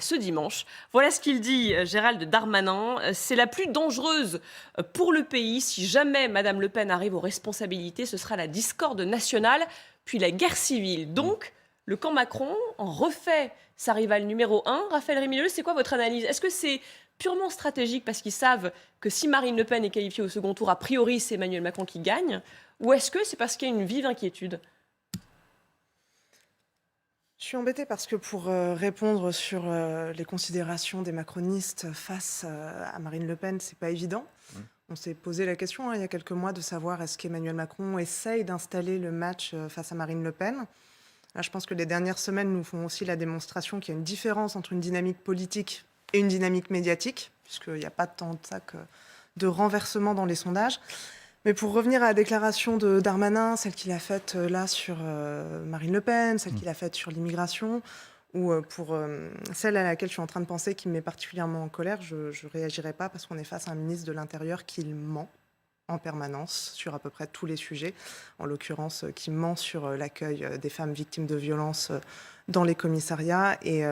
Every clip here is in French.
ce dimanche. Voilà ce qu'il dit, Gérald Darmanin. C'est la plus dangereuse pour le pays. Si jamais Madame Le Pen arrive aux responsabilités, ce sera la discorde nationale, puis la guerre civile. Donc, le camp Macron en refait sa rivale numéro 1. Raphaël Rémilleux, c'est quoi votre analyse? Est-ce que c'est purement stratégique parce qu'ils savent que si Marine Le Pen est qualifiée au second tour, a priori, c'est Emmanuel Macron qui gagne? Ou est-ce que c'est parce qu'il y a une vive inquiétude? Je suis embêtée parce que pour répondre sur les considérations des macronistes face à Marine Le Pen, c'est pas évident. On s'est posé la question il y a quelques mois de savoir est-ce qu'Emmanuel Macron essaye d'installer le match face à Marine Le Pen. Là, je pense que les dernières semaines nous font aussi la démonstration qu'il y a une différence entre une dynamique politique et une dynamique médiatique, puisqu'il n'y a pas tant de ça que de renversement dans les sondages. Mais pour revenir à la déclaration de Darmanin, celle qu'il a faite là sur Marine Le Pen, celle qu'il a faite sur l'immigration, ou pour celle à laquelle je suis en train de penser qui me met particulièrement en colère, je ne réagirai pas parce qu'on est face à un ministre de l'Intérieur qui ment en permanence sur à peu près tous les sujets, en l'occurrence qui ment sur l'accueil des femmes victimes de violences dans les commissariats. Et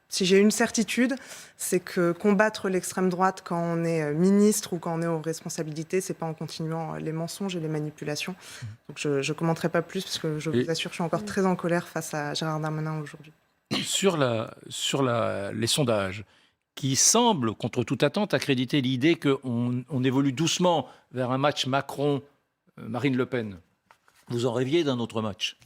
si j'ai une certitude, c'est que combattre l'extrême droite quand on est ministre ou quand on est aux responsabilités, c'est pas en continuant les mensonges et les manipulations. Donc je ne commenterai pas plus parce que je vous assure que je suis encore très en colère face à Gérald Darmanin aujourd'hui. Sur les sondages, qui semblent, contre toute attente, accréditer l'idée qu'on évolue doucement vers un match Macron-Marine Le Pen. Vous en rêviez d'un autre match?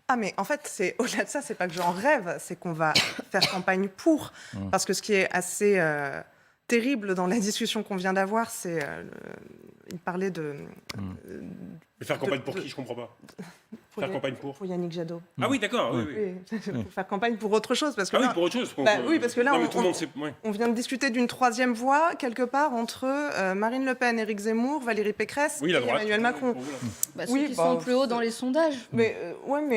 Ah mais en fait, c'est au-delà de ça, c'est pas que j'en rêve, c'est qu'on va faire campagne pour. Parce que ce qui est assez terrible dans la discussion qu'on vient d'avoir, c'est... il parlait de... Mais faire campagne pour qui? Je comprends pas. Faire campagne pour Yannick Jadot. Ah oui, d'accord. Oui. Pour faire campagne pour autre chose. Parce que oui, pour autre chose. Oui, parce que là, non, on vient de discuter d'une troisième voie, quelque part, entre Marine Le Pen, Éric Zemmour, Valérie Pécresse et Emmanuel Macron. Ceux qui sont plus hauts dans les sondages. Mais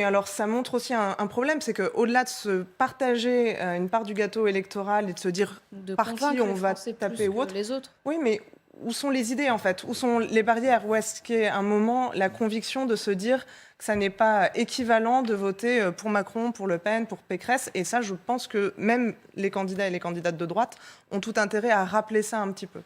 alors ça montre aussi un problème, c'est qu'au-delà de se partager une part du gâteau électoral et de se dire par qui on va taper ou autre, les autres. Oui, mais où sont les idées, en fait? Où sont les barrières? Où est-ce qu'il y a un moment la conviction de se dire que ça n'est pas équivalent de voter pour Macron, pour Le Pen, pour Pécresse? Et ça, je pense que même les candidats et les candidates de droite ont tout intérêt à rappeler ça un petit peu.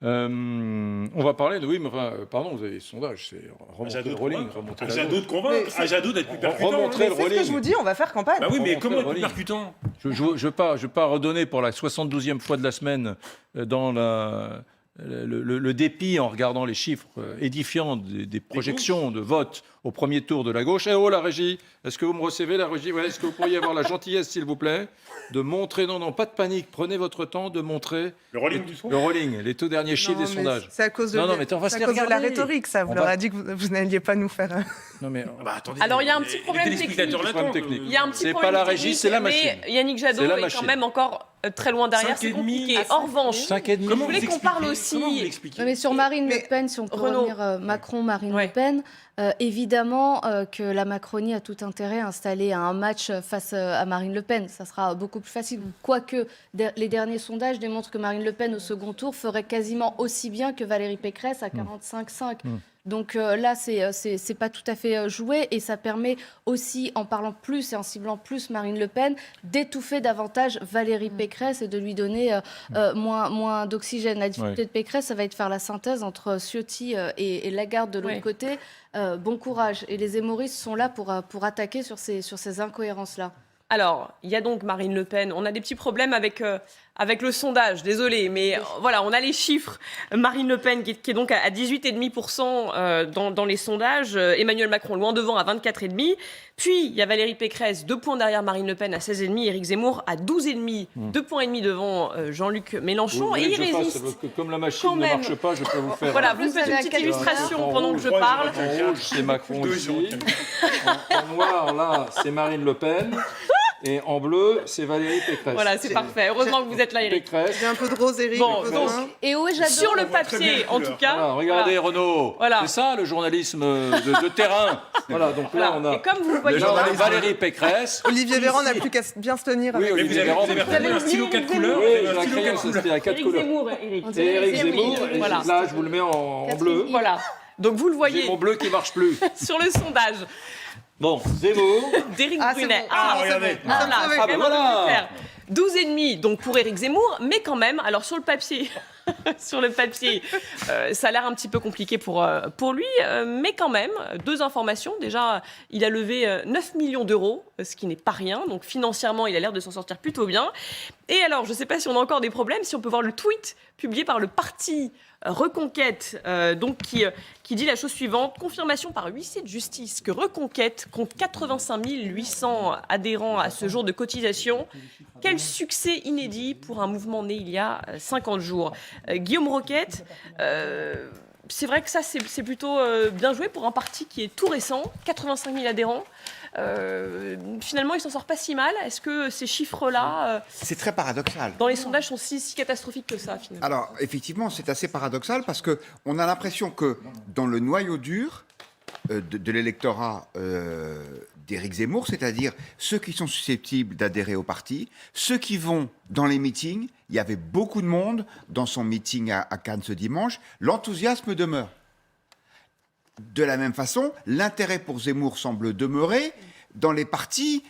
On va parler de... Oui, mais pardon, vous avez le sondage, c'est remonter le rolling. Jadot de convaincre, à Jadot d'être plus percutant. Remontrer le rolling. C'est ce que je vous dis, on va faire campagne. Bah oui, mais comment être plus percutant? Je ne vais pas redonner pour la 72e fois de la semaine dans le dépit en regardant les chiffres édifiants des projections de vote au premier tour de la gauche. Eh oh, la régie, est-ce que vous me recevez, la régie? Est-ce que vous pourriez avoir la gentillesse, s'il vous plaît, de montrer, non, pas de panique, prenez votre temps de montrer le rolling du son. Le rolling, les tout derniers chiffres des sondages. C'est à cause de, de la rhétorique, ça. Vous leur avez dit que vous n'alliez pas nous faire... Non mais... attendez, alors il y a un petit problème technique. Il y a un petit problème pas la régie, c'est la machine. Mais Yannick Jadot est quand même encore très loin derrière, c'est compliqué. En revanche, 5,5. vous voulez qu'on parle aussi... Mais sur Marine Le Pen, si on peut revenir Macron-Marine Le Pen, évidemment que la Macronie a tout intérêt à installer un match face à Marine Le Pen. Ça sera beaucoup plus facile. Quoique les derniers sondages démontrent que Marine Le Pen au second tour ferait quasiment aussi bien que Valérie Pécresse à 45,5. Donc là, c'est pas tout à fait joué et ça permet aussi, en parlant plus et en ciblant plus Marine Le Pen, d'étouffer davantage Valérie Pécresse et de lui donner moins d'oxygène. La difficulté de Pécresse, ça va être de faire la synthèse entre Ciotti et Lagarde de l'autre côté. Bon courage. Et les zémoristes sont là pour attaquer sur ces incohérences-là. Alors, il y a donc Marine Le Pen. On a des petits problèmes avec le sondage, désolé, mais voilà, on a les chiffres. Marine Le Pen qui est donc à 18,5% dans les sondages. Emmanuel Macron loin devant à 24,5%. Puis, il y a Valérie Pécresse, 2 points derrière Marine Le Pen à 16,5%. Éric Zemmour à 12,5%, 2,5 points devant Jean-Luc Mélenchon. Et il résiste. Parce que comme la machine ne marche pas, je peux vous faire... Voilà, vous faites une petite illustration pendant que je parle. En rouge, c'est Macron ici. En noir, là, c'est Marine Le Pen. Et en bleu, c'est Valérie Pécresse. Voilà, c'est parfait. Heureusement que vous êtes là, Éric. J'ai un peu de rose, Éric. Bon, donc, et où est Jadot? sur le papier, en tout cas. Voilà, regardez, Renaud. Voilà. C'est ça, le journalisme de terrain. Voilà, donc là, on a... Et comme vous le voyez... Valérie Pécresse. Olivier Véran n'a plus qu'à bien se tenir. Oui, Olivier Véran. Vous avez un stylo 4 couleurs. Oui, j'ai un crayon, c'était à 4 couleurs. Et Éric Zemmour. Là, je vous le mets en bleu. Voilà. Donc vous le voyez. J'ai mon bleu qui ne marche plus. Sur le sondage. Bon, Zemmour. d'Éric Ah, c'est Brunet. bon. Ah, regardez. Nous sommes sauvés. Ah, bah voilà. 12,5 donc pour Éric Zemmour, mais quand même, alors sur le papier, ça a l'air un petit peu compliqué pour lui, mais quand même, 2 informations. Déjà, il a levé 9 millions d'euros, ce qui n'est pas rien, donc financièrement, il a l'air de s'en sortir plutôt bien. Et alors, je ne sais pas si on a encore des problèmes, si on peut voir le tweet publié par le parti Reconquête, donc qui dit la chose suivante: confirmation par huissier de justice que Reconquête compte 85 800 adhérents à ce jour de cotisation. Quel succès inédit pour un mouvement né il y a 50 jours. Guillaume Roquette, c'est vrai que ça, c'est plutôt bien joué pour un parti qui est tout récent, 85 000 adhérents. Finalement, il s'en sort pas si mal. Est-ce que ces chiffres-là, C'est très paradoxal. dans les sondages, sont si catastrophiques que ça, finalement? Alors, effectivement, c'est assez paradoxal parce qu'on a l'impression que dans le noyau dur de l'électorat d'Éric Zemmour, c'est-à-dire ceux qui sont susceptibles d'adhérer au parti, ceux qui vont dans les meetings, il y avait beaucoup de monde dans son meeting à Cannes ce dimanche, l'enthousiasme demeure. De la même façon, l'intérêt pour Zemmour semble demeurer dans les partis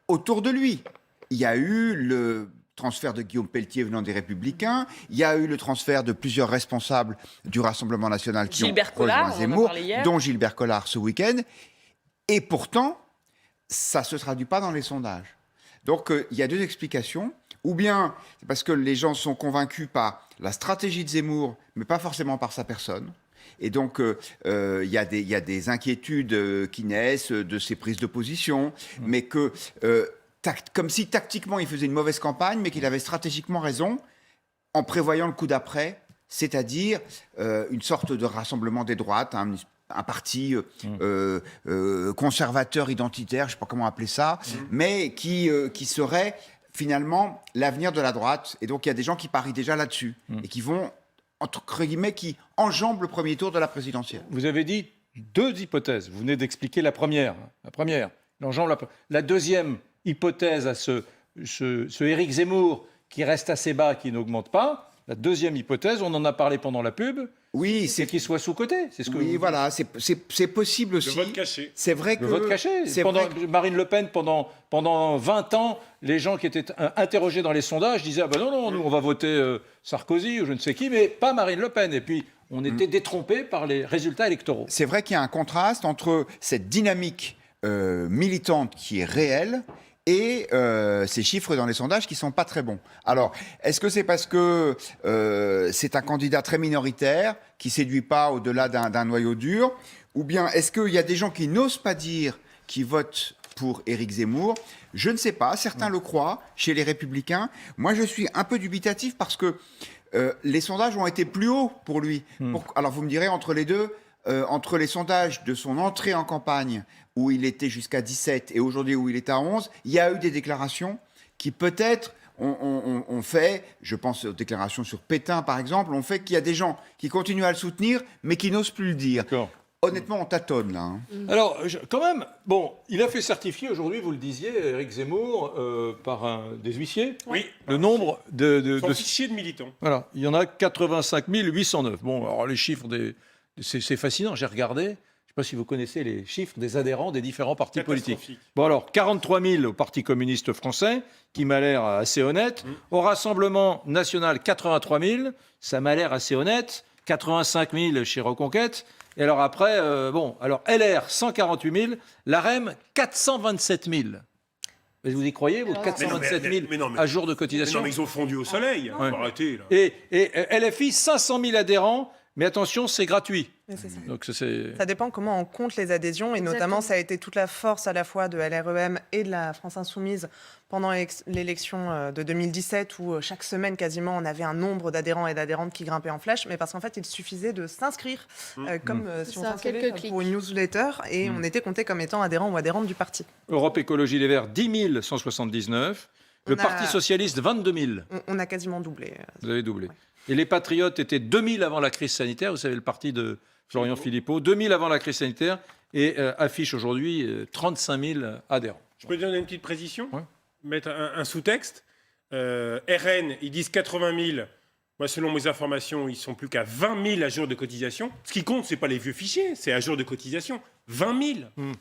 autour de lui. Il y a eu le transfert de Guillaume Pelletier venant des Républicains, il y a eu le transfert de plusieurs responsables du Rassemblement national qui Gilbert ont rejoint Collard, on en Zemmour, parlait hier. dont Gilbert Collard ce week-end. Et pourtant, ça ne se traduit pas dans les sondages. Donc, il y a 2 explications. Ou bien, c'est parce que les gens sont convaincus par la stratégie de Zemmour, mais pas forcément par sa personne. Et donc, il y a des inquiétudes qui naissent de ses prises de position, mais que, comme si tactiquement il faisait une mauvaise campagne, mais qu'il avait stratégiquement raison en prévoyant le coup d'après, c'est-à-dire une sorte de rassemblement des droites, un parti conservateur identitaire, je ne sais pas comment appeler ça, mais qui serait finalement l'avenir de la droite. Et donc, il y a des gens qui parient déjà là-dessus et qui vont, entre guillemets, qui enjambent le premier tour de la présidentielle. Vous avez dit 2 hypothèses. Vous venez d'expliquer la première. Il enjambe la deuxième hypothèse à ce Éric Zemmour qui reste assez bas, qui n'augmente pas. La deuxième hypothèse, on en a parlé pendant la pub, Oui, c'est qu'il soit sous-coté. C'est ce que oui, voilà, c'est possible aussi. Le vote caché. C'est vrai que le vote caché. Marine Le Pen, pendant 20 ans, les gens qui étaient interrogés dans les sondages disaient « Ah ben non, nous on va voter Sarkozy ou je ne sais qui, mais pas Marine Le Pen ». Et puis on était détrompés par les résultats électoraux. C'est vrai qu'il y a un contraste entre cette dynamique militante qui est réelle et ces chiffres dans les sondages qui ne sont pas très bons. Alors, est-ce que c'est parce que c'est un candidat très minoritaire, qui ne séduit pas au-delà d'un noyau dur, ou bien est-ce qu'il y a des gens qui n'osent pas dire qu'ils votent pour Éric Zemmour? Je ne sais pas, certains le croient, chez les Républicains. Moi, je suis un peu dubitatif parce que les sondages ont été plus hauts pour lui. Alors, vous me direz, entre les deux, entre les sondages de son entrée en campagne, où il était jusqu'à 17, et aujourd'hui où il est à 11, il y a eu des déclarations qui peut-être ont fait, je pense aux déclarations sur Pétain par exemple, ont fait qu'il y a des gens qui continuent à le soutenir, mais qui n'osent plus le dire. D'accord. Honnêtement, on tâtonne là. Hein. Alors, quand même, bon, il a fait certifier aujourd'hui, vous le disiez, Éric Zemmour, par des huissiers. Oui. Le nombre Son fichier de militants. Voilà, il y en a 85 809. Bon, alors les chiffres, c'est fascinant, j'ai regardé. Je ne sais pas si vous connaissez les chiffres des adhérents des différents partis politiques. Bon alors, 43 000 au Parti communiste français, qui m'a l'air assez honnête. Au Rassemblement national, 83 000, ça m'a l'air assez honnête. 85 000 chez Reconquête. Et alors après, LR, 148 000. l'AREM, 427 000. Vous y croyez, vous, 427 000 à jour de cotisation? Mais ils ont fondu au soleil. Hein, faut arrêter, là. Et LFI, 500 000 adhérents. Mais attention, c'est gratuit. Mais c'est ça. Donc Ça dépend comment on compte les adhésions. Et notamment, ça a été toute la force à la fois de LREM et de la France Insoumise pendant l'élection de 2017, où chaque semaine, quasiment, on avait un nombre d'adhérents et d'adhérentes qui grimpaient en flèche. Mais parce qu'en fait, il suffisait de s'inscrire, comme si on s'inscrivait pour une newsletter, et on était compté comme étant adhérent ou adhérente du parti. Europe Écologie Les Verts, 10 179. Le Parti Socialiste, 22 000. On a quasiment doublé. Vous avez doublé. Ouais. Et les Patriotes étaient 2000 avant la crise sanitaire. Vous savez, le parti de Florian Philippot, 2000 avant la crise sanitaire, et affiche aujourd'hui 35 000 adhérents. Je peux donner une petite précision? Ouais. Mettre un sous-texte. RN, ils disent 80 000. Moi, selon mes informations, ils sont plus qu'à 20 000 à jour de cotisation. Ce qui compte, ce n'est pas les vieux fichiers, c'est à jour de cotisation. 20 000.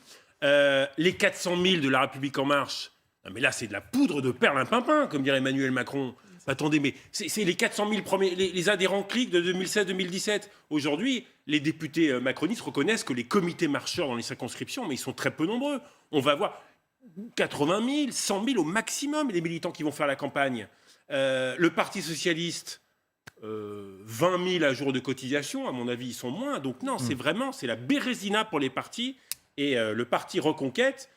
Les 400 000 de La République En Marche, non, mais là, c'est de la poudre de perlimpinpin, comme dirait Emmanuel Macron. Attendez, mais c'est les 400 000 premiers, les adhérents clics de 2016-2017. Aujourd'hui, les députés macronistes reconnaissent que les comités marcheurs dans les circonscriptions, mais ils sont très peu nombreux. On va voir 80 000, 100 000 au maximum, les militants qui vont faire la campagne. Le Parti socialiste, 20 000 à jour de cotisation, à mon avis, ils sont moins. Donc non, c'est la bérésina pour les partis. Et le parti Reconquête,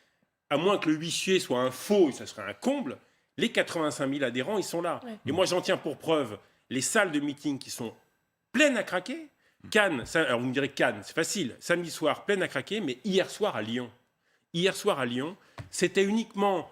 à moins que le huissier soit un faux, et ça serait un comble, les 85 000 adhérents, ils sont là. Ouais. Et moi, j'en tiens pour preuve les salles de meeting qui sont pleines à craquer. Cannes, alors vous me direz Cannes, c'est facile. Samedi soir, pleines à craquer, mais hier soir à Lyon, c'était uniquement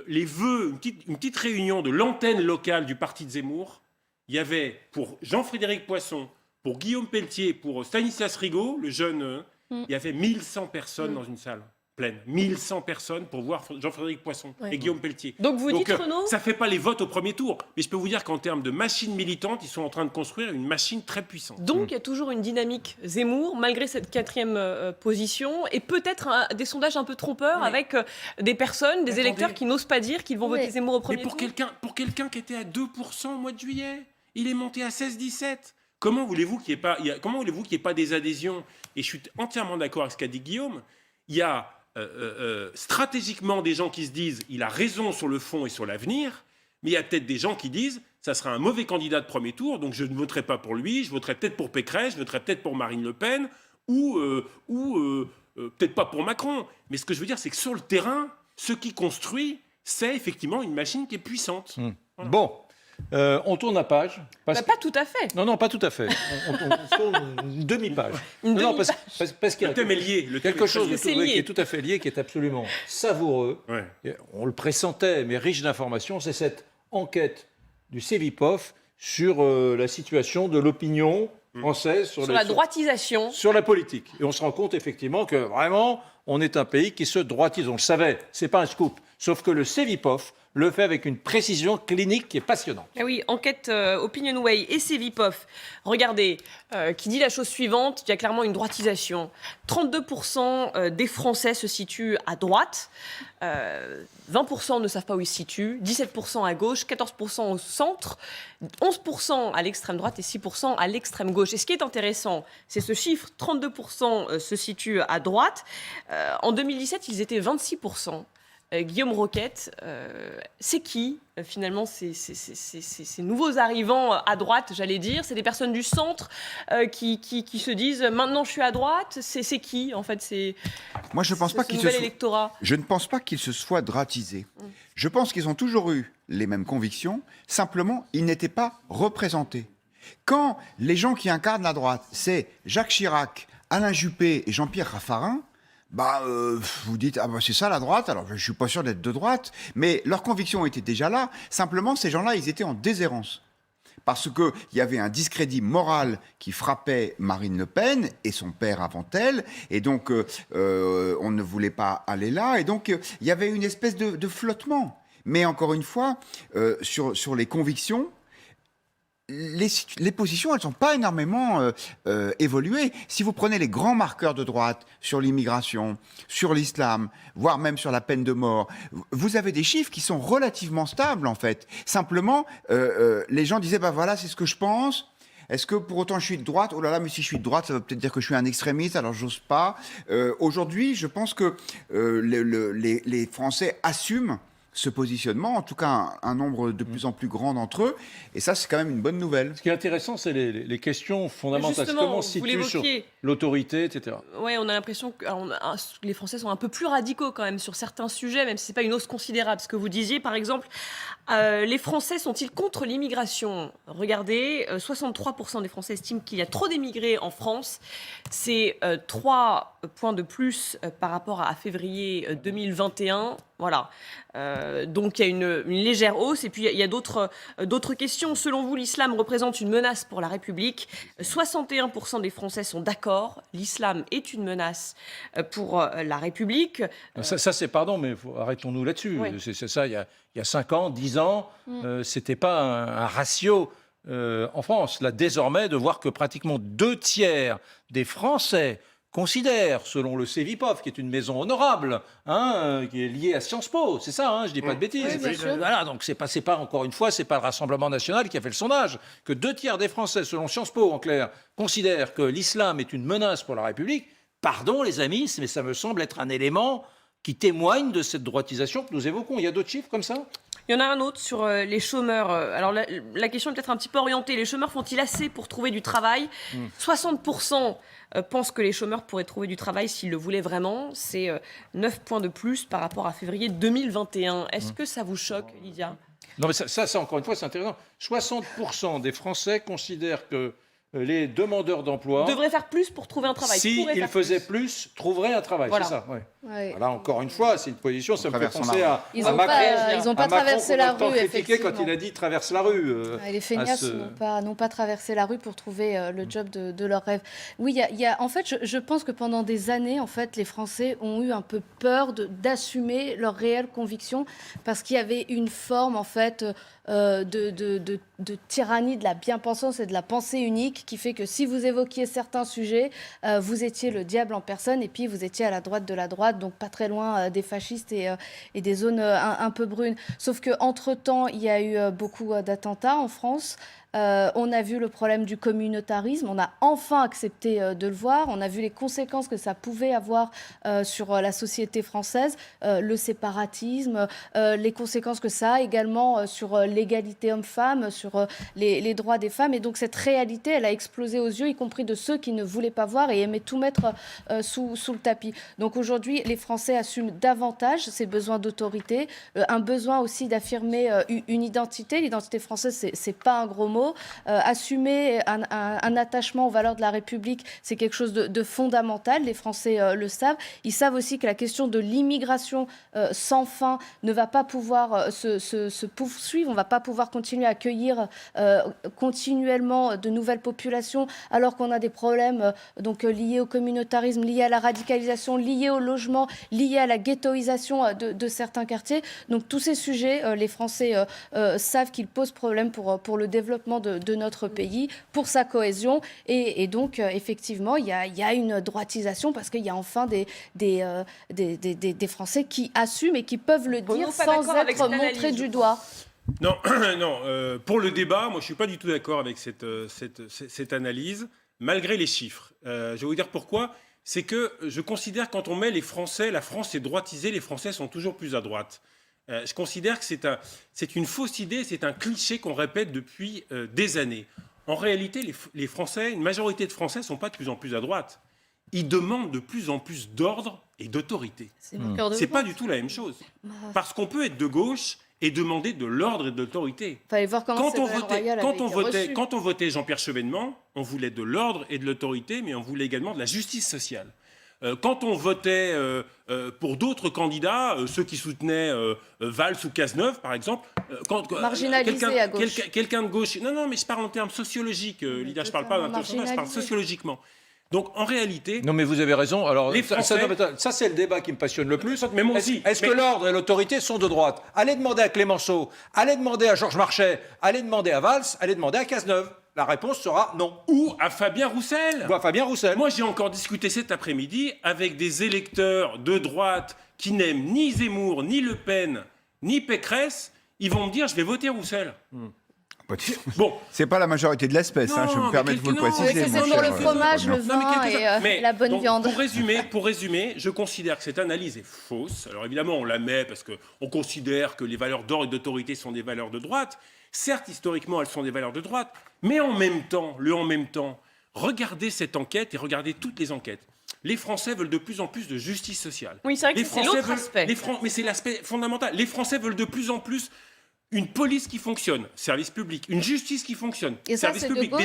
les vœux, une petite réunion de l'antenne locale du parti de Zemmour. Il y avait pour Jean-Frédéric Poisson, pour Guillaume Pelletier, pour Stanislas Rigaud, le jeune, il y avait 1100 personnes dans une salle pleine. 1100 personnes pour voir Jean-Frédéric Poisson et Guillaume Pelletier. Donc vous dites, Renaud, ça ne fait pas les votes au premier tour. Mais je peux vous dire qu'en termes de machine militante, ils sont en train de construire une machine très puissante. Donc il y a toujours une dynamique Zemmour, malgré cette 4e position, et peut-être des sondages un peu trompeurs avec des personnes, des électeurs qui n'osent pas dire qu'ils vont voter Zemmour au premier tour. Pour quelqu'un qui était à 2% au mois de juillet, il est monté à 16-17%. Comment voulez-vous qu'il n'y ait pas des adhésions? Et je suis entièrement d'accord avec ce qu'a dit Guillaume. Il y a stratégiquement des gens qui se disent il a raison sur le fond et sur l'avenir, mais il y a peut-être des gens qui disent ça sera un mauvais candidat de premier tour, donc je ne voterai pas pour lui, je voterai peut-être pour Pécresse, je voterai peut-être pour Marine Le Pen, ou peut-être pas pour Macron. Mais ce que je veux dire, c'est que sur le terrain, ce qui construit, c'est effectivement une machine qui est puissante. Voilà. Bon. On tourne la page. Pas tout à fait. Non, pas tout à fait. On tourne une demi-page. Parce qu'il y a quelque chose qui est tout à fait lié, qui est absolument savoureux. Ouais. On le pressentait, mais riche d'informations. C'est cette enquête du Cevipof sur la situation de l'opinion française. Sur la droitisation. Sur la politique. Et on se rend compte effectivement que vraiment, on est un pays qui se droitise. On le savait, c'est pas un scoop. Sauf que le Cevipof le fait avec une précision clinique qui est passionnante. Ah oui, enquête OpinionWay et Cevipof. Regardez, qui dit la chose suivante, il y a clairement une droitisation. 32% des Français se situent à droite, 20% ne savent pas où ils se situent, 17% à gauche, 14% au centre, 11% à l'extrême droite et 6% à l'extrême gauche. Et ce qui est intéressant, c'est ce chiffre, 32% se situent à droite. En 2017, ils étaient 26%. Guillaume Roquette, c'est qui finalement ces nouveaux arrivants à droite, j'allais dire? C'est des personnes du centre qui se disent maintenant je suis à droite. C'est qui en fait? Moi je pense pas qu'ils je ne pense pas qu'ils se soient droitisés. Je pense qu'ils ont toujours eu les mêmes convictions. Simplement, ils n'étaient pas représentés. Quand les gens qui incarnent la droite, c'est Jacques Chirac, Alain Juppé et Jean-Pierre Raffarin. Vous dites, c'est ça la droite, alors je ne suis pas sûr d'être de droite, mais leurs convictions étaient déjà là, simplement ces gens-là, ils étaient en déshérence. Parce qu'il y avait un discrédit moral qui frappait Marine Le Pen et son père avant elle, et donc on ne voulait pas aller là, et donc il y avait une espèce de flottement. Mais encore une fois, sur les convictions, les positions, elles n'ont pas énormément évolué. Si vous prenez les grands marqueurs de droite sur l'immigration, sur l'islam, voire même sur la peine de mort, vous avez des chiffres qui sont relativement stables, en fait. Simplement, les gens disaient, voilà, c'est ce que je pense. Est-ce que pour autant je suis de droite? Oh là là, mais si je suis de droite, ça veut peut-être dire que je suis un extrémiste, alors j'ose pas. Aujourd'hui, je pense que les Français assument ce positionnement, en tout cas un nombre de plus en plus grand d'entre eux, et ça c'est quand même une bonne nouvelle. Ce qui est intéressant, c'est les questions fondamentales. Comment on se situe sur l'autorité, etc. Oui, on a l'impression que les Français sont un peu plus radicaux quand même sur certains sujets, même si ce n'est pas une hausse considérable. Ce que vous disiez, par exemple, les Français sont-ils contre l'immigration? Regardez, 63% des Français estiment qu'il y a trop d'émigrés en France. C'est 3 points de plus par rapport à février 2021. Voilà. Donc il y a une légère hausse. Et puis il y a d'autres questions. Selon vous, l'islam représente une menace pour la République. 61% des Français sont d'accord. L'islam est une menace pour la République. Ça c'est pardon, mais arrêtons-nous là-dessus. Oui. C'est ça, il y a 5 ans, 10 ans, c'était pas un ratio en France. Là, désormais, de voir que pratiquement 2 tiers des Français considère, selon le CEVIPOF, qui est une maison honorable, qui est liée à Sciences Po, c'est ça, je dis pas de bêtises. Oui, bien sûr. Voilà, donc c'est pas encore une fois, c'est pas le Rassemblement national qui a fait le sondage, que 2/3 des Français, selon Sciences Po, en clair, considèrent que l'islam est une menace pour la République. Pardon, les amis, mais ça me semble être un élément qui témoigne de cette droitisation que nous évoquons. Il y a d'autres chiffres comme ça ? Il y en a un autre sur les chômeurs. Alors la question est peut-être un petit peu orientée. Les chômeurs font-ils assez pour trouver du travail ? 60% pensent que les chômeurs pourraient trouver du travail s'ils le voulaient vraiment. C'est 9 points de plus par rapport à février 2021. Est-ce que ça vous choque, Lydia ? Non, mais ça, encore une fois, c'est intéressant. 60% des Français considèrent que les demandeurs d'emploi devraient faire plus pour trouver un travail. S'ils faisaient plus, trouveraient un travail. Voilà. C'est ça, ouais. Ouais. Là, encore une fois, c'est une position, ça me fait penser Ils n'ont pas traversé la rue, critiqué quand il a dit « traverse la rue ». Les feignasses n'ont pas traversé la rue pour trouver le job de leur rêve. Oui, en fait, je pense que pendant des années, en fait, les Français ont eu un peu peur d'assumer leurs réelles convictions parce qu'il y avait une forme, en fait, de tyrannie de la bien-pensance et de la pensée unique qui fait que si vous évoquiez certains sujets, vous étiez le diable en personne et puis vous étiez à la droite de la droite, donc pas très loin des fascistes et des zones un peu brunes. Sauf qu'entre-temps, il y a eu beaucoup d'attentats en France. On a vu le problème du communautarisme, on a enfin accepté de le voir, on a vu les conséquences que ça pouvait avoir sur la société française, le séparatisme, les conséquences que ça a également sur l'égalité homme-femme, sur les droits des femmes. Et donc cette réalité, elle a explosé aux yeux, y compris de ceux qui ne voulaient pas voir et aimaient tout mettre sous le tapis. Donc aujourd'hui, les Français assument davantage ces besoins d'autorité, un besoin aussi d'affirmer une identité. L'identité française, c'est pas un gros mot. Assumer un attachement aux valeurs de la République, c'est quelque chose de fondamental. Les Français le savent. Ils savent aussi que la question de l'immigration sans fin ne va pas pouvoir se poursuivre. On ne va pas pouvoir continuer à accueillir continuellement de nouvelles populations alors qu'on a des problèmes liés au communautarisme, liés à la radicalisation, liés au logement, liés à la ghettoisation de certains quartiers. Donc tous ces sujets, les Français savent qu'ils posent problème pour le développement de notre pays, pour sa cohésion. Et donc, effectivement, il y a une droitisation parce qu'il y a enfin des Français qui assument et qui peuvent le dire sans être montrés du doigt. Non, pour le débat, moi je ne suis pas du tout d'accord avec cette analyse, malgré les chiffres. Je vais vous dire pourquoi. C'est que je considère quand on met les Français, la France est droitisée, les Français sont toujours plus à droite. Je considère que c'est une fausse idée, c'est un cliché qu'on répète depuis des années. En réalité, les Français, une majorité de Français ne sont pas de plus en plus à droite. Ils demandent de plus en plus d'ordre et d'autorité. C'est pas du tout la même chose. Parce qu'on peut être de gauche et demander de l'ordre et de l'autorité. Fallait voir comment Quand on votait Jean-Pierre Chevènement, on voulait de l'ordre et de l'autorité, mais on voulait également de la justice sociale. Quand on votait pour d'autres candidats, ceux qui soutenaient Valls ou Cazeneuve, par exemple, marginalisé à gauche. Quelqu'un de gauche. Non, mais je parle en termes sociologiques. Lydia, je ne parle pas d'international, je parle sociologiquement. Donc, en réalité... Non, mais vous avez raison. Alors, les Français... ça, c'est le débat qui me passionne le plus. Mais moi aussi. Est-ce que l'ordre et l'autorité sont de droite ? Allez demander à Clémenceau, allez demander à Georges Marchais, allez demander à Valls, allez demander à Cazeneuve. La réponse sera non. Ou à Fabien Roussel. Moi, j'ai encore discuté cet après-midi avec des électeurs de droite qui n'aiment ni Zemmour, ni Le Pen, ni Pécresse. Ils vont me dire, je vais voter Roussel. Bon, c'est pas la majorité de l'espèce, je me permets de vous le préciser. C'est pour le fromage, le vin et la bonne viande. Pour résumer, je considère que cette analyse est fausse. Alors évidemment, on la met parce qu'on considère que les valeurs d'ordre et d'autorité sont des valeurs de droite. Certes, historiquement, elles sont des valeurs de droite, mais en même temps, regardez cette enquête et regardez toutes les enquêtes. Les Français veulent de plus en plus de justice sociale. Oui, c'est vrai que c'est l'autre aspect. Mais c'est l'aspect fondamental. Les Français veulent de plus en plus une police qui fonctionne, service public, une justice qui fonctionne, et ça, service public, gauche,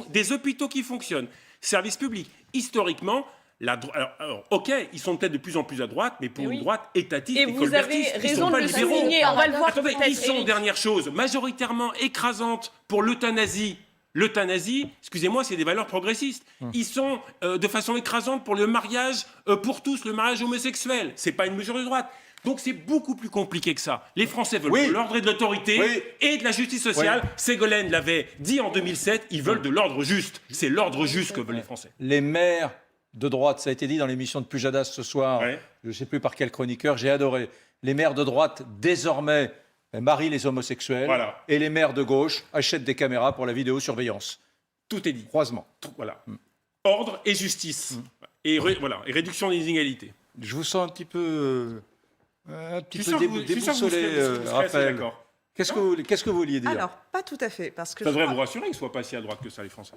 des hôpitaux qui fonctionnent, service public. Historiquement, alors, ok, ils sont peut-être de plus en plus à droite, mais pour une droite étatiste et vous avez raison de le souligner. On va le voir. Attendez, ils sont, dernière chose, majoritairement écrasantes pour l'euthanasie. L'euthanasie, excusez-moi, c'est des valeurs progressistes. Ils sont de façon écrasante pour le mariage pour tous, le mariage homosexuel. C'est pas une mesure de droite. Donc c'est beaucoup plus compliqué que ça. Les Français veulent de l'ordre et de l'autorité et de la justice sociale. Ségolène l'avait dit en 2007, ils veulent de l'ordre juste. C'est l'ordre juste que veulent les Français. Les maires de droite, ça a été dit dans l'émission de Pujadas ce soir, Ouais. je ne sais plus par quel chroniqueur, j'ai adoré. Les maires de droite, désormais, marient les homosexuels, Voilà. et les maires de gauche achètent des caméras pour la vidéosurveillance. Tout est dit. Croisement. Voilà. Ordre et justice. Et, voilà. Et réduction des inégalités. Je vous sens un petit peu Je suis sûr que vous déboussolé, serez assez Raphaël. d'accord. Qu'est-ce que vous vouliez dire? Alors, pas tout à fait, parce que Ça je devrait crois- vous rassurer qu'ils ne soient pas si à droite que ça, les Français.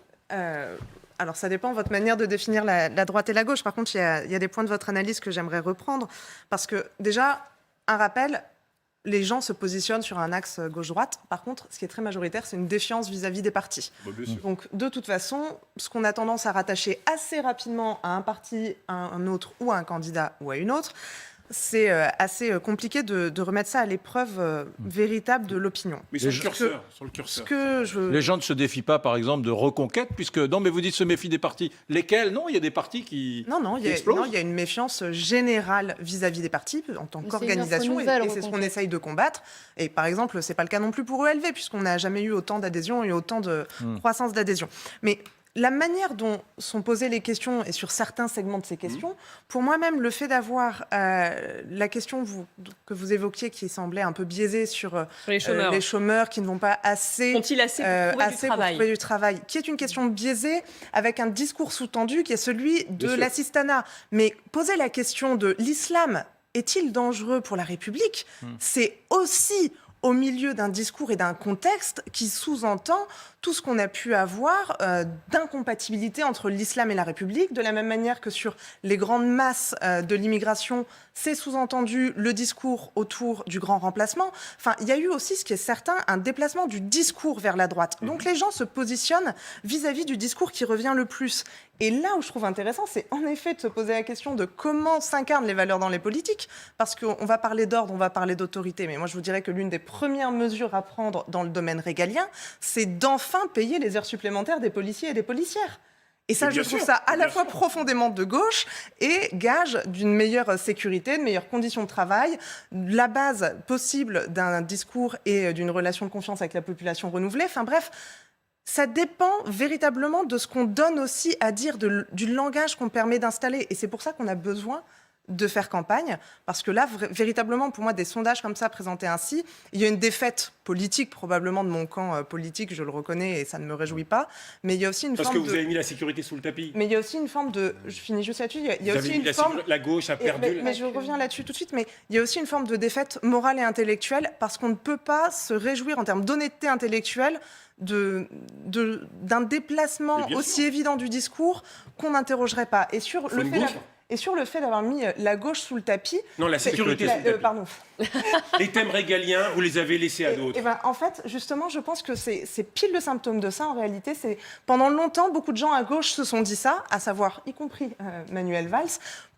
Alors, ça dépend de votre manière de définir la droite et la gauche. Par contre, il y a des points de votre analyse que j'aimerais reprendre. Parce que, déjà, un rappel, les gens se positionnent sur un axe gauche-droite. Par contre, ce qui est très majoritaire, c'est une défiance vis-à-vis des partis. Bon, bien sûr. Donc, de toute façon, ce qu'on a tendance à rattacher assez rapidement à un parti, à un autre, ou à un candidat, ou à une autre, c'est assez compliqué de remettre ça à l'épreuve véritable de l'opinion. Mais sur le Les curseur. Sur le Ce curseur. que je... Les gens ne se défient pas, par exemple, de Reconquête, puisque... Non, mais vous dites se méfient des partis. Lesquels? Non, il y a des partis qui... Non, il qui explosent. y a une méfiance générale vis-à-vis des partis en tant Mais qu'organisation, c'est une offre et nouvelle, c'est ce qu'on Reconquête. essaye de combattre. Et par exemple, c'est pas le cas non plus pour ELV, puisqu'on n'a jamais eu autant d'adhésions et autant de croissance d'adhésion. Mais la manière dont sont posées les questions, et sur certains segments de ces questions, pour moi-même, le fait d'avoir la question que vous évoquiez, qui semblait un peu biaisée sur les chômeurs. les chômeurs qui ne vont pas assez... Sont-ils assez pour trouver du assez travail? pour trouver du travail, qui est une question biaisée avec un discours sous-tendu qui est celui de Bien sûr. l'assistanat. Mais poser la question de l'islam est-il dangereux pour la République, c'est aussi au milieu d'un discours et d'un contexte qui sous-entend tout ce qu'on a pu avoir d'incompatibilité entre l'islam et la République, de la même manière que sur les grandes masses de l'immigration, c'est sous-entendu le discours autour du grand remplacement. Enfin, il y a eu aussi, ce qui est certain, un déplacement du discours vers la droite. Donc les gens se positionnent vis-à-vis du discours qui revient le plus. Et là où je trouve intéressant, c'est en effet de se poser la question de comment s'incarnent les valeurs dans les politiques, parce qu'on va parler d'ordre, on va parler d'autorité, mais moi je vous dirais que l'une des premières mesures à prendre dans le domaine régalien, c'est d'enfin payer les heures supplémentaires des policiers et des policières. Et ça, Mais bien je trouve sûr, ça à la bien fois sûr. profondément de gauche et gage d'une meilleure sécurité, de meilleures conditions de travail, la base possible d'un discours et d'une relation de confiance avec la population renouvelée. Enfin bref, ça dépend véritablement de ce qu'on donne aussi à dire, du langage qu'on permet d'installer. Et c'est pour ça qu'on a besoin de faire campagne, parce que là, véritablement, pour moi, des sondages comme ça présentés ainsi, il y a une défaite politique, probablement de mon camp politique, je le reconnais, et ça ne me réjouit pas, mais il y a aussi une Parce que forme vous de... avez mis la sécurité sous le tapis. Mais il y a aussi une forme de... Je finis juste là-dessus. Il y a Vous aussi avez mis une forme... la gauche a Et- perdu. mais je reviens là-dessus tout de suite, mais il y a aussi une forme de défaite morale et intellectuelle, parce qu'on ne peut pas se réjouir en termes d'honnêteté intellectuelle d'un déplacement Mais bien aussi sûr. évident du discours qu'on n'interrogerait pas. Et sur Faut le une fait gauche. Et sur le fait d'avoir mis la gauche sous le tapis... Non, la c'est- sécurité sous le tapis. pardon. Les thèmes régaliens, vous les avez laissés à Et d'autres. ben, en fait, justement, je pense que c'est pile le symptôme de ça, en réalité. C'est pendant longtemps, beaucoup de gens à gauche se sont dit ça, à savoir, y compris Manuel Valls,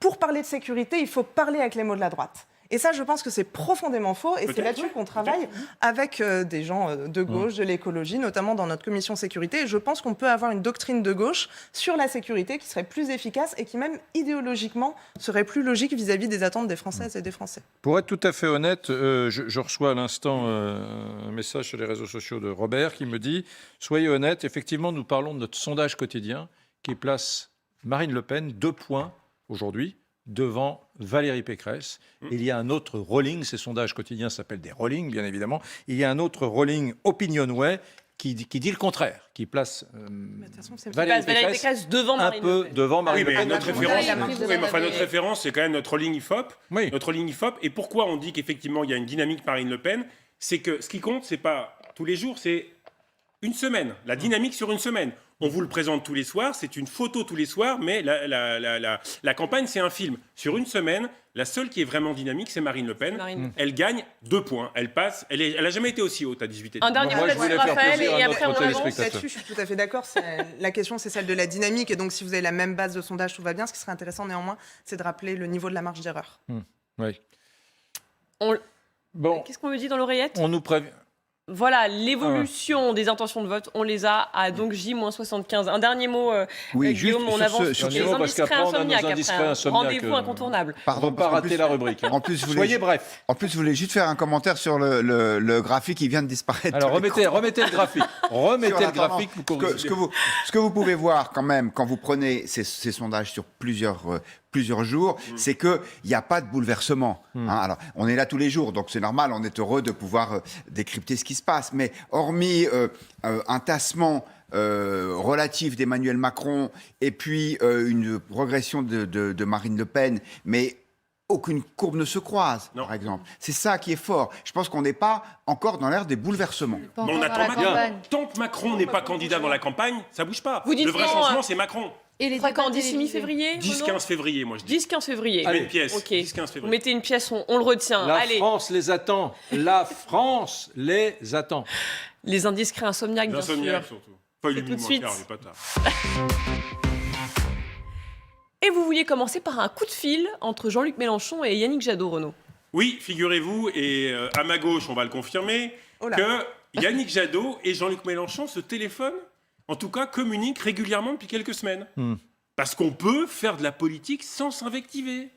pour parler de sécurité, il faut parler avec les mots de la droite. Et ça, je pense que c'est profondément faux. Et c'est Peut-être, là-dessus ouais, qu'on travaille avec des gens de gauche, de l'écologie, notamment dans notre commission sécurité. Et je pense qu'on peut avoir une doctrine de gauche sur la sécurité qui serait plus efficace et qui, même idéologiquement, serait plus logique vis-à-vis des attentes des Françaises et des Français. Pour être tout à fait honnête, je reçois à l'instant un message sur les réseaux sociaux de Robert qui me dit « Soyez honnête, effectivement, nous parlons de notre sondage quotidien qui place Marine Le Pen 2 points aujourd'hui devant Valérie Pécresse. Il y a un autre rolling, ces sondages quotidiens s'appellent des rollings, bien évidemment. Il y a un autre rolling Opinionway qui dit le contraire, qui place de toute façon, c'est- Valérie Valérie Pécresse Pécresse devant un Marine Le peu Pen. devant Oui, Marine Le mais Pen. notre Macron, référence, elle a pris de oui, mais enfin, la notre référence, c'est quand même notre ligne IFOP. Oui. Notre ligne IFOP. Et pourquoi on dit qu'effectivement, il y a une dynamique Marine Le Pen? C'est que ce qui compte, c'est pas tous les jours, c'est une semaine. La dynamique sur une semaine. On vous le présente tous les soirs, c'est une photo tous les soirs, mais la campagne, c'est un film. Sur une semaine, la seule qui est vraiment dynamique, c'est Marine Le Pen. Marine. Elle gagne 2 points. Elle passe. Elle a jamais été aussi haute à 18 et Un dernier Moi, mot je voulais là-dessus, faire Raphaël, plaisir à et après on notre avance. téléspectateur. Là-dessus, je suis tout à fait d'accord. La question, c'est celle de la dynamique. Et donc, si vous avez la même base de sondage, tout va bien. Ce qui serait intéressant, néanmoins, c'est de rappeler le niveau de la marge d'erreur. Oui. On- Bon, Qu'est-ce qu'on me dit dans l'oreillette? on nous prévient. Voilà, l'évolution des intentions de vote, on les a à donc J-75. Un dernier mot, Oui, Guillaume, juste on sur avance ce- sur dernier les mot, parce indiscrets qu'après, on a nos insomniaques. indiscrets Après, insomniaques, rendez-vous incontournable. On va pas rater la rubrique. En plus, Soyez bref. En plus, je voulais juste faire un commentaire sur le graphique qui vient de disparaître. Alors, de l'écran. remettez le graphique. Remettez Sur le la tendance. graphique. Ce que vous pouvez voir quand même quand vous prenez ces sondages sur plusieurs jours, c'est qu'il n'y a pas de bouleversement. Hein. Alors, on est là tous les jours, donc c'est normal, on est heureux de pouvoir décrypter ce qui se passe. Mais hormis un tassement relatif d'Emmanuel Macron et puis une progression de Marine Le Pen, mais aucune courbe ne se croise, par exemple. C'est ça qui est fort. Je pense qu'on n'est pas encore dans l'ère des bouleversements. Pas Mais on encore dans attend la Macron. campagne. Tant que Macron n'est pas candidat dans la campagne, ça bouge pas. Vous dites Le vrai non, changement, hein. c'est Macron. Et les Très débats quand, d'ici télévisés. mi-février 10-15 février, moi je dis. 10-15 février. Je mets une pièce. Ok. 10-15 Vous février. mettez une pièce, on le retient. La Allez, France les attend. La France les attend. les indiscrets insomniaques, bien sûr. L'insomniaque surtout. Pas Et tout de lui, suite. moi, il est pas tard. Et vous vouliez commencer par un coup de fil entre Jean-Luc Mélenchon et Yannick Jadot, Renaud. Oui, figurez-vous, et à ma gauche, on va le confirmer, Oh là. que Yannick Jadot et Jean-Luc Mélenchon se téléphonent, en tout cas communiquent régulièrement depuis quelques semaines. Parce qu'on peut faire de la politique sans s'invectiver.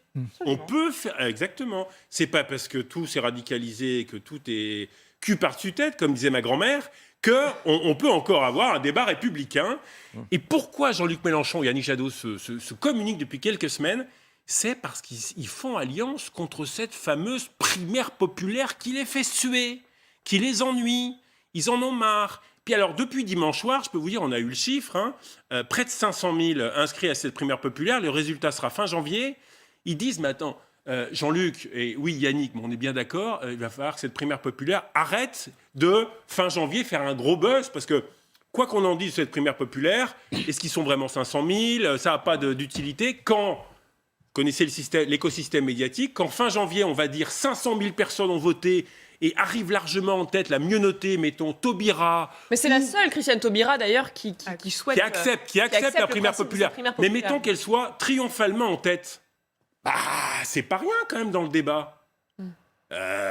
On peut faire... Exactement. C'est pas parce que tout s'est radicalisé, que tout est cul par-dessus tête, comme disait ma grand-mère, qu'on peut encore avoir un débat républicain. Et pourquoi Jean-Luc Mélenchon et Yannick Jadot se communiquent depuis quelques semaines ? C'est parce qu'ils font alliance contre cette fameuse primaire populaire qui les fait suer, qui les ennuie. Ils en ont marre. Puis alors, depuis dimanche soir, je peux vous dire, on a eu le chiffre, hein, près de 500 000 inscrits à cette primaire populaire. Le résultat sera fin janvier. Ils disent, mais attends, Jean-Luc et oui Yannick, mais on est bien d'accord, il va falloir que cette primaire populaire arrête de, fin janvier, faire un gros buzz, parce que quoi qu'on en dise de cette primaire populaire, est-ce qu'ils sont vraiment 500 000 ? Ça n'a pas d'utilité. Quand, vous connaissez l'écosystème médiatique, quand fin janvier, on va dire 500 000 personnes ont voté et arrive largement en tête la mieux notée, mettons, Taubira. Mais c'est la seule, Christiane Taubira, d'ailleurs, qui souhaite... Qui accepte la le primaire principe de populaire. cette primaire Mais populaire. mettons qu'elle soit triomphalement en tête. Bah, c'est pas rien quand même dans le débat.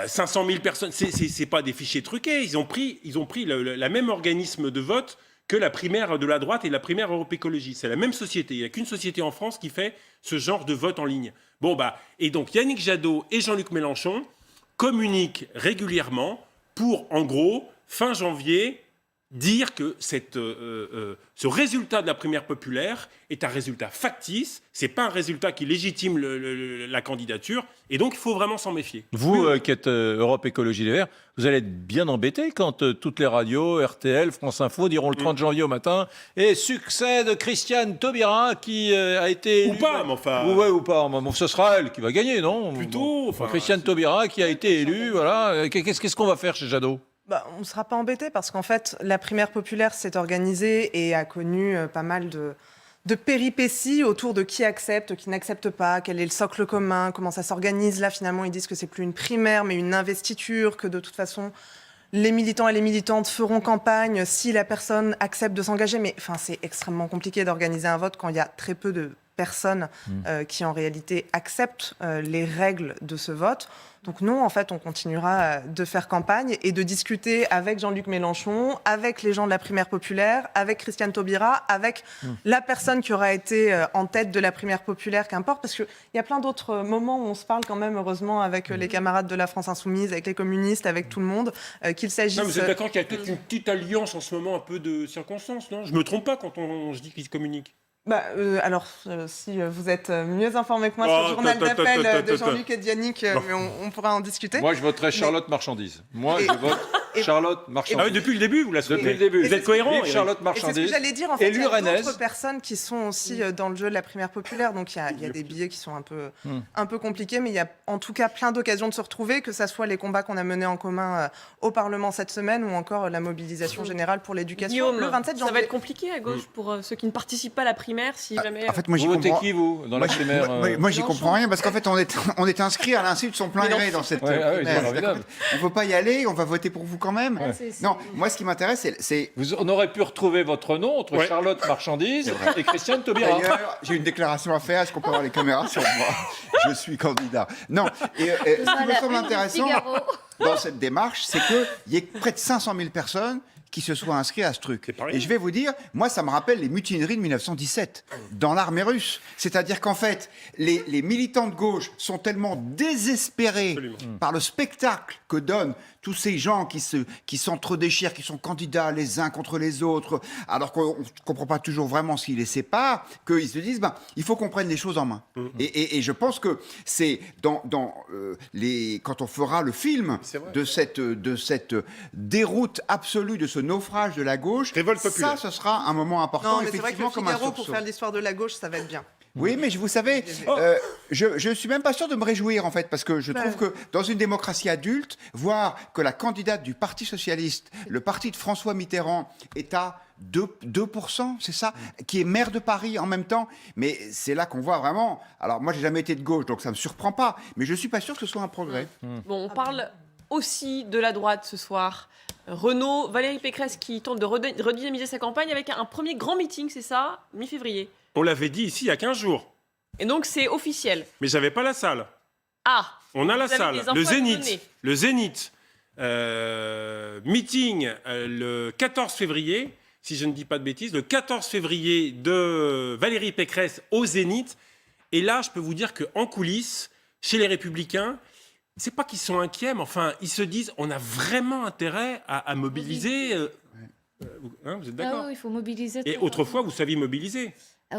500 000 personnes, c'est pas des fichiers truqués. Ils ont pris la même organisme de vote que la primaire de la droite et la primaire Europe Écologie. C'est la même société. Il n'y a qu'une société en France qui fait ce genre de vote en ligne. Bon, bah, et donc Yannick Jadot et Jean-Luc Mélenchon communiquent régulièrement pour, en gros, fin janvier, dire que ce résultat de la primaire populaire est un résultat factice, c'est pas un résultat qui légitime la candidature, et donc il faut vraiment s'en méfier. Vous, qui êtes Europe Écologie Les Verts, vous allez être bien embêté quand toutes les radios, RTL, France Info, diront le 30 janvier au matin et succès de Christiane Taubira qui a été Ou élue. pas, mais enfin... Ouais, ou pas. Bon, ce sera elle qui va gagner, non ? Plutôt, enfin, Christiane Taubira qui a été élue, voilà. Qu'est-ce qu'on va faire chez Jadot ? Bah, on ne sera pas embêté parce qu'en fait, la primaire populaire s'est organisée et a connu pas mal de péripéties autour de qui accepte, qui n'accepte pas, quel est le socle commun, comment ça s'organise. Là, finalement, ils disent que c'est plus une primaire, mais une investiture, que de toute façon, les militants et les militantes feront campagne si la personne accepte de s'engager. Mais enfin, c'est extrêmement compliqué d'organiser un vote quand il y a très peu de personnes qui, en réalité, acceptent les règles de ce vote. Donc nous, en fait, on continuera de faire campagne et de discuter avec Jean-Luc Mélenchon, avec les gens de la primaire populaire, avec Christiane Taubira, avec la personne qui aura été en tête de la primaire populaire, qu'importe, parce qu'il y a plein d'autres moments où on se parle quand même, heureusement, avec les camarades de la France Insoumise, avec les communistes, avec tout le monde, qu'il s'agisse... Non, mais vous êtes d'accord qu'il y a peut-être une petite alliance en ce moment, un peu de circonstances, non ? Je me trompe pas quand je dis qu'ils se communiquent. Bah, alors, si vous êtes mieux informé que moi sur le journal d'appel de Jean-Luc et de Yannick, mais on pourra en discuter. Moi, je voterai Charlotte Marchandise. Moi, je vote Charlotte Marchandise. Ah oui, depuis le début, vous la soutenez. Depuis le début. Vous êtes cohérent, Vive Eric. Charlotte Et c'est ce que Marchandise. j'allais dire, en fait, il y a Rennaise. d'autres personnes qui sont aussi dans le jeu de la primaire populaire, donc il y a des billets qui sont un peu compliqués, mais il y a en tout cas plein d'occasions de se retrouver, que ce soit les combats qu'on a menés en commun au Parlement cette semaine, ou encore la mobilisation générale pour l'éducation Guillaume, le 27 janvier. ça va être compliqué à gauche pour ceux qui ne participent pas à la primaire, si jamais... En fait, moi, j'y Vous votez comprends... qui, vous, dans la primaire Moi, j'y comprends rien, parce qu'en fait, on est inscrit à l'insu de son plein gré dans cette Ouais, ah oui, primaire. c'est formidable. On ne peut pas y aller, on va voter pour vous quand même. Non, moi, ce qui m'intéresse, c'est... On aurait pu retrouver votre nom entre Ouais. Charlotte Marchandise et Christiane Taubira. D'ailleurs, j'ai une déclaration à faire. Est-ce qu'on peut avoir les caméras sur moi ? Je suis candidat. Non. Et ce qui me semble intéressant, dans cette démarche, c'est qu'il y ait près de 500 000 personnes qui se soient inscrits à ce truc. Et je vais vous dire, moi, ça me rappelle les mutineries de 1917 dans l'armée russe. C'est-à-dire qu'en fait, les militants de gauche sont tellement désespérés par le spectacle que donnent tous ces gens qui s'entre-déchirent, qui sont candidats les uns contre les autres, alors qu'on ne comprend pas toujours vraiment ce qui les sépare, qu'ils se disent, il faut qu'on prenne les choses en main. Et je pense que c'est quand on fera le film de cette déroute absolue, de ce naufrage de la gauche, ça, ce sera un moment important, Non, mais c'est vrai que le effectivement, comme un Figaro, pour sursaut. faire l'histoire de la gauche, ça va être bien. Oui, mais vous savez, je suis même pas sûr de me réjouir, en fait, parce que je trouve que dans une démocratie adulte, voir que la candidate du Parti socialiste, le parti de François Mitterrand, est à 2%, c'est ça, qui est maire de Paris en même temps, mais c'est là qu'on voit vraiment. Alors moi, j'ai jamais été de gauche, donc ça me surprend pas, mais je suis pas sûr que ce soit un progrès. Bon, on parle aussi de la droite ce soir. Renaud, Valérie Pécresse qui tente de redynamiser sa campagne avec un premier grand meeting, c'est ça, mi-février. On l'avait dit ici il y a 15 jours. Et donc c'est officiel. Mais j'avais pas la salle. Ah, On a la vous avez salle. des infos Le à nous Zénith. donner. Le Zénith. Meeting le 14 février, si je ne dis pas de bêtises, le 14 février de Valérie Pécresse au Zénith. Et là, je peux vous dire qu'en coulisses, chez les Républicains, c'est pas qu'ils sont inquiets, mais enfin, ils se disent on a vraiment intérêt à mobiliser. Vous êtes d'accord? Ah oui, il faut mobiliser. Et autrefois, vous saviez mobiliser.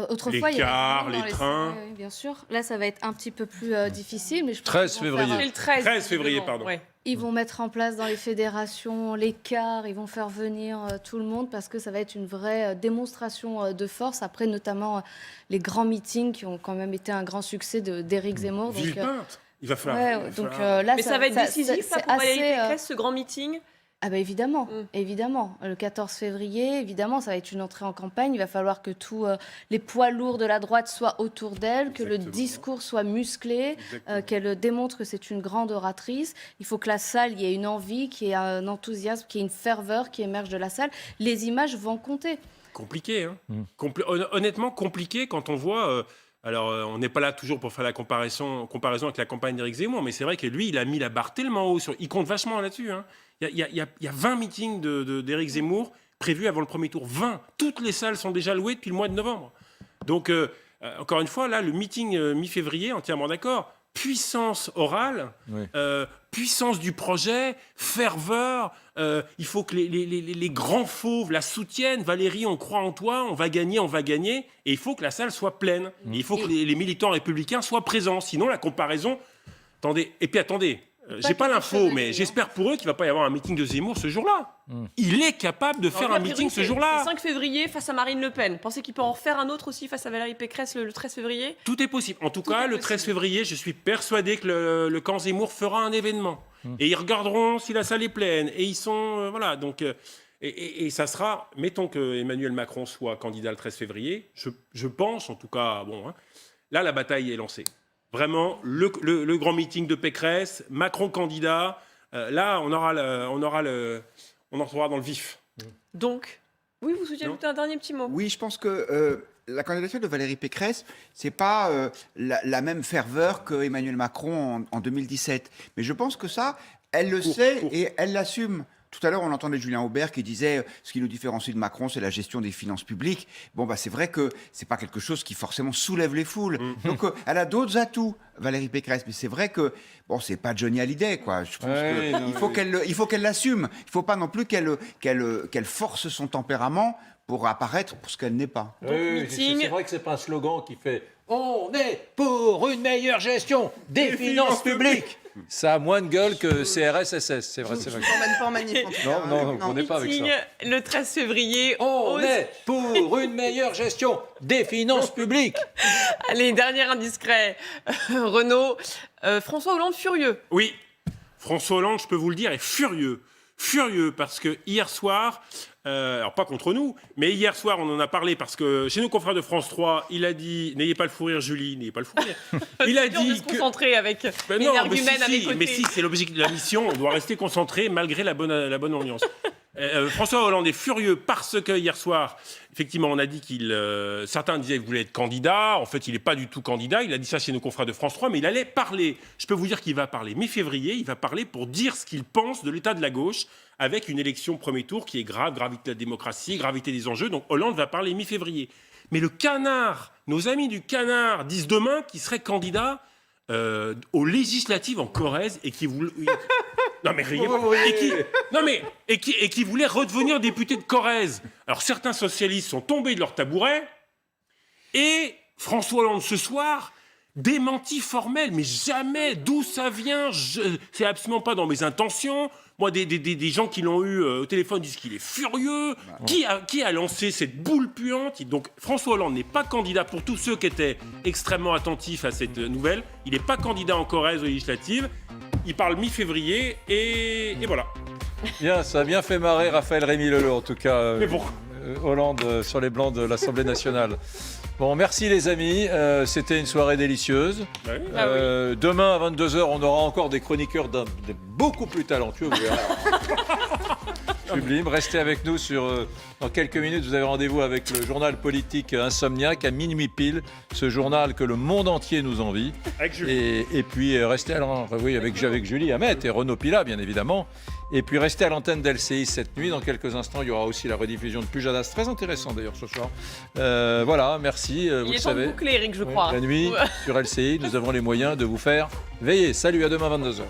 Autrefois, les il y avait cars, vraiment dans les trains. Oui, bien sûr. Là, ça va être un petit peu plus difficile. Mais je pense 13 qu'ils vont faire, février. C'est le 13. 13 février, visiblement, pardon. ouais. Ils vont mettre en place dans les fédérations les cars, ils vont faire venir tout le monde parce que ça va être une vraie démonstration de force. Après, notamment les grands meetings qui ont quand même été un grand succès d'Éric Zemmour. Donc, Villepinte. Il va falloir. là, Mais ça va être décisif c'est pour Valérie assez, Pécresse, ce grand meeting. Ah bah évidemment, évidemment. Le 14 février, évidemment, ça va être une entrée en campagne. Il va falloir que tous les poids lourds de la droite soient autour d'elle, que le discours soit musclé, qu'elle démontre que c'est une grande oratrice. Il faut que la salle, il y ait une envie, qu'il y ait un enthousiasme, qu'il y ait une ferveur qui émerge de la salle. Les images vont compter. Compliqué, hein. Honnêtement, compliqué quand on voit... alors, on n'est pas là toujours pour faire la comparaison avec la campagne d'Éric Zemmour, mais c'est vrai que lui, il a mis la barre tellement haut. Il compte vachement là-dessus. Hein. Il y a 20 meetings d'Éric Zemmour prévus avant le premier tour. 20. Toutes les salles sont déjà louées depuis le mois de novembre. Donc, encore une fois, là, le meeting mi-février, entièrement d'accord. Puissance orale, Oui. puissance du projet, ferveur. Il faut que les grands fauves la soutiennent. Valérie, on croit en toi, on va gagner, on va gagner. Et il faut que la salle soit pleine. Et il faut que les militants républicains soient présents. Sinon, la comparaison... Attendez, j'ai pas l'info, mais j'espère pour eux qu'il va pas y avoir un meeting de Zemmour ce jour-là. Il est capable de faire Alors, un lui, a meeting priori, ce jour-là. C'est 5 février face à Marine Le Pen. Pensez qu'il peut en faire un autre aussi face à Valérie Pécresse le 13 février? Tout est possible. En tout cas, est le possible. 13 février, je suis persuadé que le camp Zemmour fera un événement. Et ils regarderont si la salle est pleine. Et ils sont... voilà, donc... Et ça sera... Mettons que Emmanuel Macron soit candidat le 13 février. Je pense, en tout cas... Bon, hein, là, la bataille est lancée. Vraiment, le grand meeting de Pécresse, Macron candidat... là, on entrera dans le vif. Donc, oui, vous souhaitez ajouter un dernier petit mot? Oui, je pense que la candidature de Valérie Pécresse, c'est pas la même ferveur que Emmanuel Macron en 2017. Mais je pense que ça, elle le sait et elle l'assume. Tout à l'heure, on entendait Julien Aubert qui disait ce qui nous différencie de Macron, c'est la gestion des finances publiques. Bon, c'est vrai que c'est pas quelque chose qui forcément soulève les foules. Donc, elle a d'autres atouts, Valérie Pécresse. Mais c'est vrai que c'est pas Johnny Hallyday, quoi. Je pense il faut qu'elle l'assume. Il faut pas non plus qu'elle force son tempérament pour apparaître pour ce qu'elle n'est pas. meeting. C'est vrai que c'est pas un slogan qui fait « On est pour une meilleure gestion des finances publiques ». Ça a moins de gueule que CRSSS, c'est vrai. Je ne t'emmène pas en manif, en tout cas. Non, on n'est pas avec ça. Meeting le 13 février. On est pour une meilleure gestion des finances publiques. Allez, dernier indiscret. Renaud, François Hollande furieux. Oui, François Hollande, je peux vous le dire, est furieux. Furieux parce que hier soir, alors pas contre nous, mais hier soir on en a parlé parce que chez nos confrères de France 3, il a dit, n'ayez pas le fou rire Julie, n'ayez pas le fou rire. Il a C'est dur de dit se que... concentrer avec Ben une non, argumène à mes côtés. mais si, c'est l'objectif de la mission, on doit rester concentré malgré la bonne ambiance. François Hollande est furieux parce que hier soir, effectivement, on a dit certains disaient qu'il voulait être candidat. En fait, il n'est pas du tout candidat. Il a dit ça chez nos confrères de France 3, mais il allait parler. Je peux vous dire qu'il va parler. Mi-février, il va parler pour dire ce qu'il pense de l'état de la gauche avec une élection premier tour qui est grave, gravité de la démocratie, gravité des enjeux. Donc Hollande va parler mi-février. Mais le Canard, nos amis du Canard disent demain qu'il serait candidat aux législatives en Corrèze et qui voulait... Non mais riez pas. Et qui voulait redevenir député de Corrèze. Alors certains socialistes sont tombés de leur tabouret et François Hollande ce soir démenti formel, mais jamais d'où ça vient. C'est absolument pas dans mes intentions. Moi, des gens qui l'ont eu au téléphone disent qu'il est furieux. Qui a lancé cette boule puante? Donc François Hollande n'est pas candidat, pour tous ceux qui étaient extrêmement attentifs à cette nouvelle. Il n'est pas candidat en Corrèze aux législatives. Il parle mi-février et voilà. Bien, ça a bien fait marrer Raphaël Rémy-Leleu, en tout cas. Mais bon. Hollande sur les blancs de l'Assemblée nationale. Bon, merci les amis. C'était une soirée délicieuse. Bah oui. Demain à 22h, on aura encore des chroniqueurs beaucoup plus talentueux. Vous verrez. Sublime. Restez avec nous dans quelques minutes. Vous avez rendez-vous avec le journal politique Insomniac à minuit pile. Ce journal que le monde entier nous envie. Avec Julie. Et puis restez avec Julie Hamet et Renaud Pila, bien évidemment. Et puis restez à l'antenne d'LCI cette nuit. Dans quelques instants, il y aura aussi la rediffusion de Pujadas, très intéressant d'ailleurs ce soir. Voilà, merci. Vous le savez. Il est temps de boucler, Eric, je crois. La nuit sur LCI, nous avons les moyens de vous faire veiller. Salut, à demain 22h.